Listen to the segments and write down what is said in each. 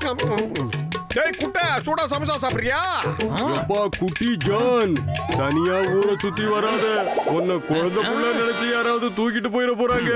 டேய் குட்டை சூடா சமோசா சாப்பிடுறியா? அப்பா குட்டி ஜான், தனியா ஊரை சுத்தி வராத. உன்னை குழந்தை புள்ள நினைச்சு யாராவது தூக்கிட்டு போயிட போறாங்க.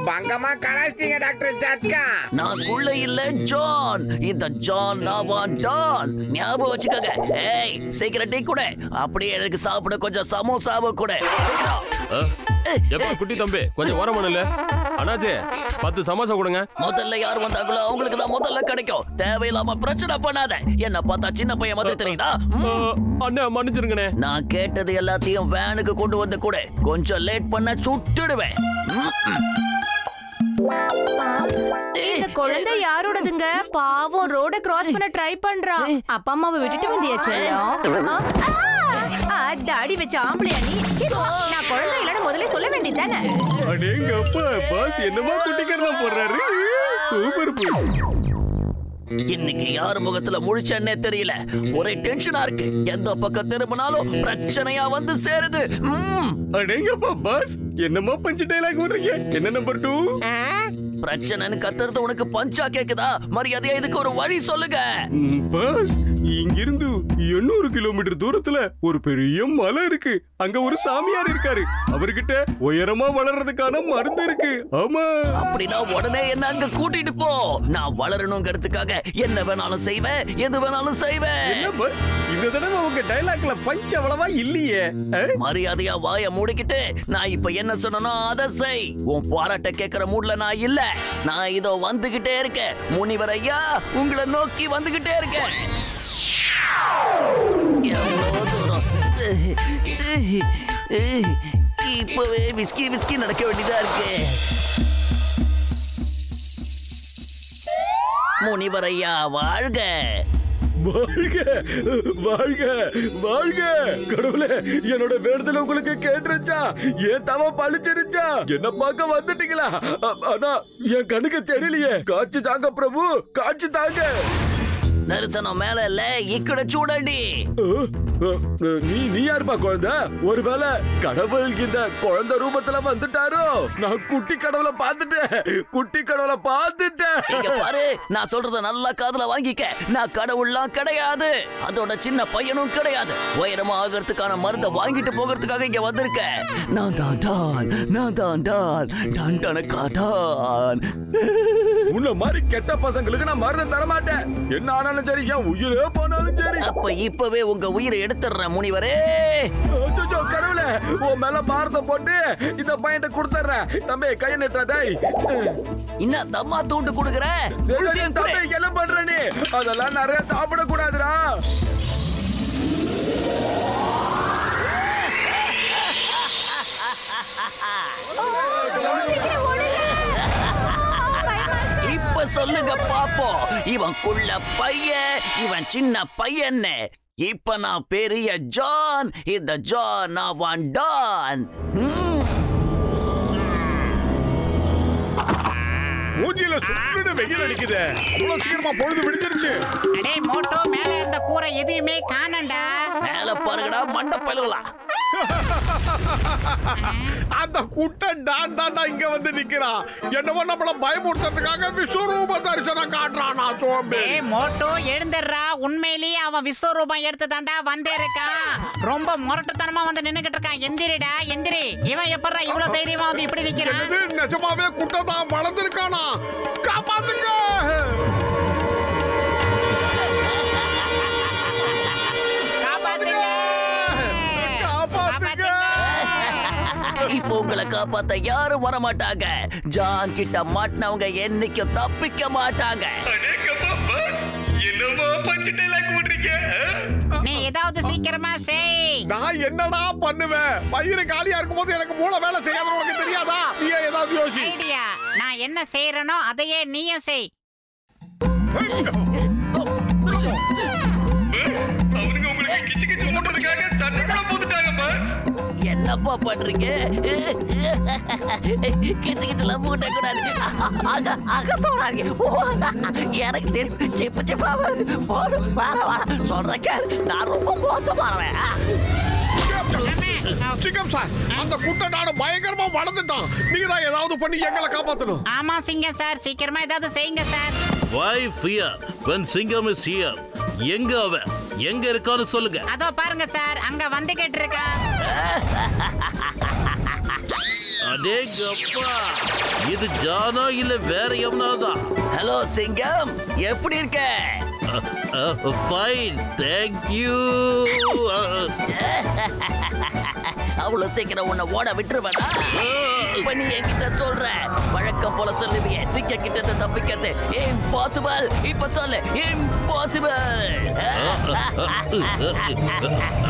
பங்கமா கலாச்சிங்க டாக்டர் ஜாட்கா. நான் குள்ள இல்ல ஜான். இந்த ஜான் நான் டான். ஞாபகம் வச்சுக்கோங்க. ஏய் சீக்கிரம் டீ கூட. அப்படியே எனக்கு சாப்பிட கொஞ்சம் சமோசாவை கூட. எப்ப குட்டி தம்பி கொஞ்சம் ஓரமானல. அண்ணாச்சி 10 சமோசா கொடுங்க. முதல்ல யார் வந்தாங்களோ அவங்களுக்கு தான் முதல்ல கிடைக்கும். தேவையில்லாம பிரச்சனை பண்ணாத. என்ன பார்த்தா சின்ன பையன் மாதிரி தெரியுதா? அண்ணா மன்னிச்சிருங்கண்ணே. நான் கேட்டது எல்லாத்தையும் வேனுக்கு கொண்டு வந்து கூட. கொஞ்சம் லேட் பண்ண சுட்டுடுவேன். இந்த குழந்தை யாரோடதுங்க? பாவம் ரோட கிராஸ் பண்ண ட்ரை பண்றான். அப்பா அம்மாவை விட்டுட்டு வந்தியாச்சு. தாடி வச்ச ஆம்பளையா நீ? நான் குழந்தை இல்லன்னு முதல்ல சொல்ல வேண்டியதானே? அடேங்கப்பா பாஸ் என்னமா குட்டிக்கறதா போடுறாரு. சூப்பர் பு. இன்னைக்கு யார் முகத்துல முழிச்சேன்னே தெரியல. ஒரே டென்ஷனா இருக்கு. எந்த பக்கம் திரும்பினாலும் பிரச்சனையா வந்து சேருது. அடேங்கப்பா பாஸ் என்னமா பஞ்ச் டயலாக் விடுறீங்க? என்ன நம்பர் 2? பிரச்சனைன்னு கத்துறது உனக்கு பஞ்சா கேக்குதா? மரியாதையா இதுக்கு ஒரு வழி சொல்லுங்க. பாஸ் இங்கிருந்து 800 கிலோமீட்டர் தூரத்துல ஒரு பெரிய மலை இருக்கு. அங்க ஒரு சாமியார் இருக்காரு. அவர்கிட்ட உயரமா வளர்றதுக்கான மருந்து இருக்கு. ஆமா. அப்படின்னா உடனே என்ன அங்க கூட்டிட்டு போ. நான் வளரணுங்கிறதுக்காக என்ன வேணாலும் செய்வேன். எது வேணாலும் செய்வேன். என்ன பாஸ் இந்த தடவை உங்க டயலாக்ல பஞ்ச் அவ்வளவா இல்லையே. மரியாதையா வாய மூடிக்கிட்டு நான் இப்ப என்ன சொன்னனோ அதை செய். உன் பாராட்ட கேட்கிற மூட்ல நான் இல்ல. நான் இதோ வந்துகிட்டே இருக்கேன். முனிவர் ஐயா உங்களை நோக்கி வந்துகிட்டே இருக்கேன். எவ்வளவு தூரம்? இப்பவே விஸ்கி விஸ்கி நடக்க வேண்டியதா இருக்கு. முனிவர் ஐயா வாழ்க. வாழ்க வாழ்க வாழ்க. கடவுளே என்னோட வேண்டுதல் உங்களுக்கு கேட்டுருச்சா? ஏன் தவ பழிச்சிருச்சா? என்ன பார்க்க வந்துட்டீங்களா? ஆனா என் கண்ணுக்கு தெரியலையே. காட்சி தாங்க பிரபு, காட்சி தாங்க. தரிசனம் மேல இல்ல இக்கட சூடடி. நீ யாருப்பா குழந்தை? ஒருவேளை கடவுள் இந்த குழந்தை ரூபத்துல வந்துட்டாரோ? நான் குட்டி கடவுளை பார்த்துட்டேன். குட்டி கடவுளை பார்த்துட்டேன். இங்க பாரு, நான் சொல்றத நல்லா காதுல வாங்கிக்க. நான் கடவுள்லாம் கிடையாது. அதோட சின்ன பையனும் கிடையாது. உயரமா ஆகிறதுக்கான மருந்தை வாங்கிட்டு போகிறதுக்காக இங்க வந்திருக்கேன். நான் தான் டான், நான் தான் டான், டான் டானக்கா டான். உன்ன மாதிரி கெட்ட பசங்களுக்கு நான் மருந்து தர மாட்டேன். என்ன ஆனாலும் சரி, என் உயிரே போனாலும் சரி. அப்ப இப்பவே உங்க உயிரை எடுத்துறேன் முனிவரே. கடவுளே உன் மேல பாரத்தை போட்டு இந்த பையன் கொடுத்துறேன். தம்பி கைய நெட்டாடை. என்ன தம்மா தூண்டு கொடுக்குற? தம்பி என்ன பண்ற நீ? அதெல்லாம் நிறைய சாப்பிட கூடாதுடா. இப்ப சொல்லுங்க பாப்போம். இவன் குள்ள பையன், இவன் சின்ன பையன். இப்ப நான் பெரிய ஜான். இந்த ஜான் நான் டான். மூஞ்சில சுட்டுடு வெயில் அடிக்குது. இவ்வளவு சீக்கிரமா பொழுது விடிஞ்சிருச்சு. அடே மோட்டோ மேல இருந்த கூரை எதையுமே காணண்டா. மேல பாருங்கடா மண்ட பயிலுகளா. அந்த குட்டை டான் தாண்டா இங்க வந்து நிக்கிறான். என்னவோ நம்மள பயமுறுத்துறதுக்காக விஸ்வரூப தரிசனம் காட்டுறானா சோம்பே. ஏய் மோட்டோ எழுந்திரா. உண்மையிலேயே அவன் விஸ்வரூபம் எடுத்து தாண்டா வந்தே இருக்கான். ரொம்ப முரட்டுத்தனமா வந்து நின்னுகிட்டு இருக்கான். எந்திரிடா எந்திரி. இவன் எப்பறா இவ்வளவு தைரியமா வந்து இப்படி நிக்கிறான்? நிஜமாவே குட்டை தான் வளர்ந்திருக்கானா? காப்பாத்துங்க. இப்போ உங்களை காப்பாத்த யாரும் வர மாட்டாங்க. ஜான் கிட்ட மாட்டினவங்க என்னைக்கும் தப்பிக்க மாட்டாங்க. நீ ஏதாவது சீக்கிரமா செய். நான் என்னடா பண்ணுவேன்? பயிறு காலியா இருக்கும்போது எனக்கு மூளை வேலை செய்யாத உனக்கு தெரியாதா? நீ ஏதாவது யோசி. ஐடியா. நான் என்ன செய்யறேனோ அதையே நீயும் செய். என்னப்பா பண்றீங்க? கிச்சு கிச்சுலாம் போட்ட கூடாது. எனக்கு தெரியும். சிப்பு சிப்பா போதும். சொல்றேன், நான் ரொம்ப மோசமானவன். சிங்கம் சார், அந்த குட்டை நாடு பயங்கரமா வளர்ந்துட்டான். நீங்க தான் ஏதாவது பண்ணி எங்களை காப்பாத்தணும். ஆமா சிங்கம் சார், சீக்கிரமா ஏதாவது செய்யுங்க sir. Why fear when Singham is here? எங்க அவன் எங்க இருக்கான்னு சொல்லுங்க. அதோ பாருங்க சார், அங்க வந்துகிட்டு இருக்கா. அடேங்கப்பா, இது ஜானா இல்ல வேற எவனாதா? ஹலோ சிங்கம், எப்படி இருக்க? Fine, thank you. அவ்வளவு சீக்கிரம் உன்னை ஓட விட்டுருவேனா? இப்ப நீ என்கிட்ட சொல்ற வழக்கம் போல சொல்லுவியே, சிங்க கிட்ட தப்பிக்கிறது இம்பாசிபிள். இப்ப சொல்லு, இம்பாசிபிள்.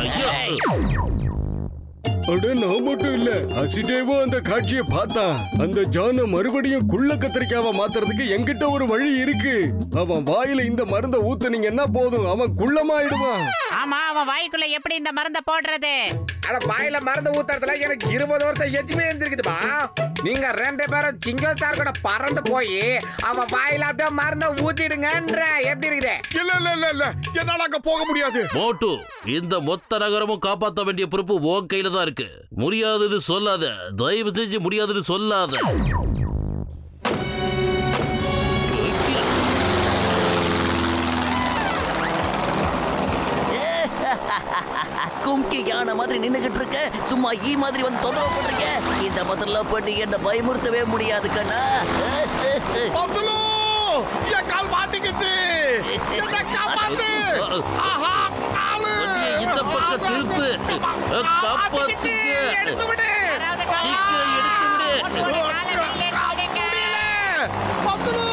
ஐயோ, அட நான் மட்டும் இல்ல, அசிடேவோ அந்த காட்சியை பார்த்தான். அந்த ஜான மறுபடியும் குள்ள கத்திரிக்காவை மாத்துறதுக்கு என்கிட்ட ஒரு வழி இருக்கு. அவன் வாயில இந்த மருந்தை ஊத்துனீங்கன்னா போதும், அவன் குள்ளமாயிடுவான். ஆமா, அவன் வாய்க்குள்ள எப்படி இந்த மருந்தை போடுறது? அட வாயில மருந்து ஊத்துறதுல எனக்கு 20 வருஷம் எக்ஸ்பீரியன்ஸ் இருக்குதுப்பா. நீங்க 2 பேரும் சிங்கம் சார் கூட பறந்து போய் அவன் வாயில அப்படியே மருந்தை ஊத்திடுங்கன்ற. எப்படி இருக்குது? இல்ல இல்ல இல்ல இல்ல, என்னால அங்க போக முடியாது. மோட்டு, இந்த மொத்த நகரமும் காப்பாற்ற வேண்டிய பொறுப்பு உன் கையில தான் இருக்கு. முடியாதுன்னு சொல்லாத, தயவு செஞ்சு முடியாதுன்னு சொல்லாத. கும்கி யானை மாதிரி நின்னுகிட்டு இருக்க, சும்மா ஈ மாதிரி வந்து தொந்தரவு பண்றீங்க. இந்த முதல்ல பண்ணி என்ன பயமுறுத்தவே முடியாது கண்ணா. பத்துலு, என் கால் மாட்டிக்கிச்சு. என்ன காப்பாத்து. ஆஹா, காலு. இந்த பக்கம் திருப்பு. காப்பாத்துங்க. எடுத்து விடு. சீக்கிரம் எடுத்து விடு. முடியல. பத்துலு.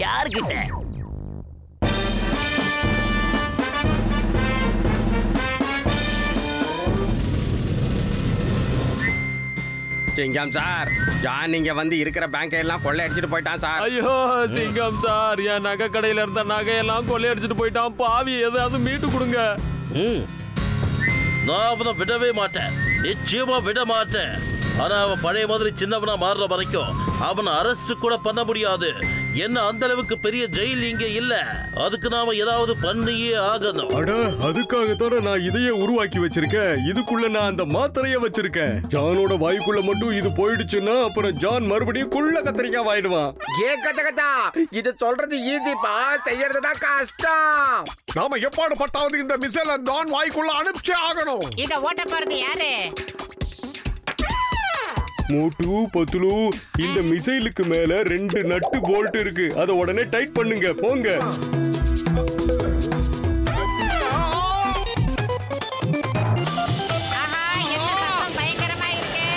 யார்கிட்ட? சிங்கம் சார், ஜான் இங்க வந்து இருக்கிற பேங்க் எல்லாம் கொள்ளை அடிச்சிட்டு போயிட்டான் சார். ஐயோ சிங்கம் சார், என் நகை கடையில இருந்த நகையெல்லாம் கொள்ளையடிச்சிட்டு போயிட்டான். பாவி, ஏதாவது மீட்டு கொடுங்க. நான் அவனை விடவே மாட்டேன், நிச்சயமா விட மாட்டேன். ஆனா அவன் பழைய மாதிரி சின்னவனா மாறுற வரைக்கும் அவனை அரெஸ்ட் கூட பண்ண முடியாது. என்ன அந்த அளவுக்கு பெரிய ஜெயில் இங்க இல்ல. அதுக்கு நாம ஏதாவது பண்ணியே ஆகணும். அட, அதுக்காகத்தான நான் இதையே உருவாக்கி வச்சிருக்கேன். இதுக்குள்ள நான் அந்த மாத்திரைய வச்சிருக்கேன். ஜானோட வாய்க்குள்ள மட்டும் இது போயிடுச்சுன்னா அப்புறம் ஜான் மறுபடியும் குள்ள கத்திரிக்காய் ஆயிடுவான். ஏ கச்சா, இது சொல்றது ஈஸிப்பா, செய்யறதுதான் கஷ்டம். நாம எப்பாடு பட்டாவது இந்த மிசைல ஜான் வாய்க்குள்ள அனுப்பிச்சே ஆகணும். இத ஓட்ட போறது யாரு? மோட்டு, பத்துலு, இந்த மிசைலுக்கு மேல 2 நட்டு போல்ட் இருக்கு. அதை உடனே டைட் பண்ணுங்க. போங்க. ஆஹா, என்ன சத்தம் பயங்கரமா இருக்கு.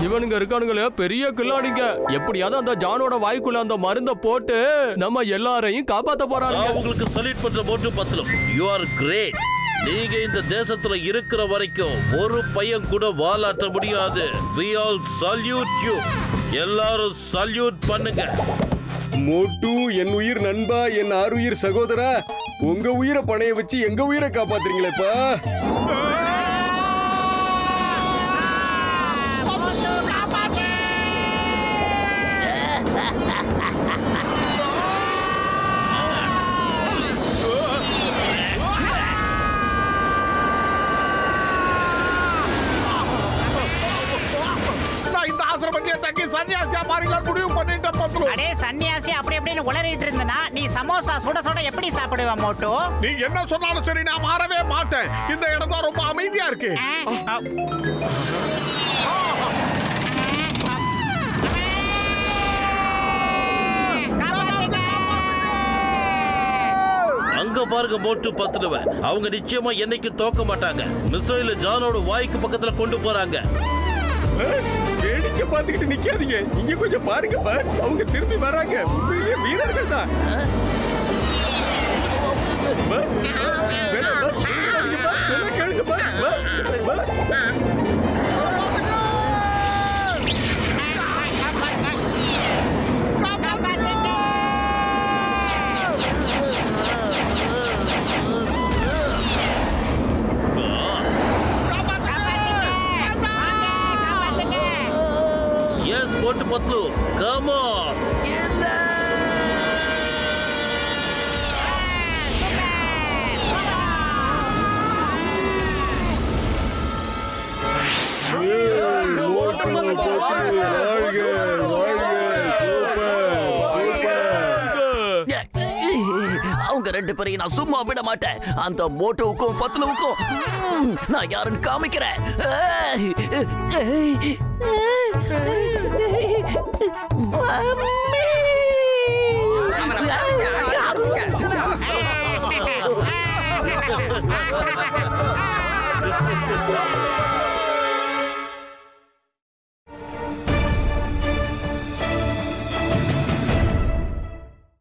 இவனுங்க இருக்கானுங்களே பெரிய கில்லாடிங்க. எப்படியாவது அந்த ஜானோட வாய்க்குள்ள அந்த மருந்த போட்டு நம்ம எல்லாரையும் காப்பாத்த போறாங்க. நான் உங்களுக்கு சல்யூட் பண்ற மோட்டு பத்தலும். You are great. நீங்க இந்த தேசத்துல இருக்கிற வரைக்கும் ஒரு பையன் கூட வாலாட்ட முடியாது. We all salute you. எல்லாரும் சல்யூட் பண்ணுங்க. மோட்டு, என் உயிர் நண்பா, என் ஆறுயிர் சகோதரா, உங்க உயிரை பணைய வச்சு எங்க உயிரை காப்பாத்துறீங்களேப்பா. சன்னியாசியா மாறிலாம் முடிவு பண்ணிட்ட பத்ரு. அடே சன்னியாசி, அப்படி எப்படின்னு உளறிட்டு இருந்தனா நீ சமோசா சுட சுட எப்படி சாப்பிடுவ மோட்டு? நீ என்ன சொன்னாலும் சரி, நான் மாறவே மாட்டேன். இந்த இடம் தான் ரொம்ப அமைதியா இருக்கு. அங்க பாருங்க மோட்டு பத்துடுவ. அவங்க நிச்சயமா என்னைக்கு தோக்க மாட்டாங்க. மிசைல ஜானோட வாய்க்கு பக்கத்துல கொண்டு போறாங்க. வேடிக்கை பார்த்துக்கிட்டு நிக்காதீங்க, இங்க கொஞ்சம் பாருங்க பாஸ். அவங்க திரும்பி வராங்க. உண்மையிலேயே வீரர்கள் தான். கேளுங்க pass. Motu Patlu come on. இல்ல அவங்க ரெண்டு பேரையும் நான் சும்மா விட மாட்டேன். அந்த மோட்டோவுக்கும் பத்லுவுக்கும் நான் யாருன்னு காமிக்கிறேன். மம்மி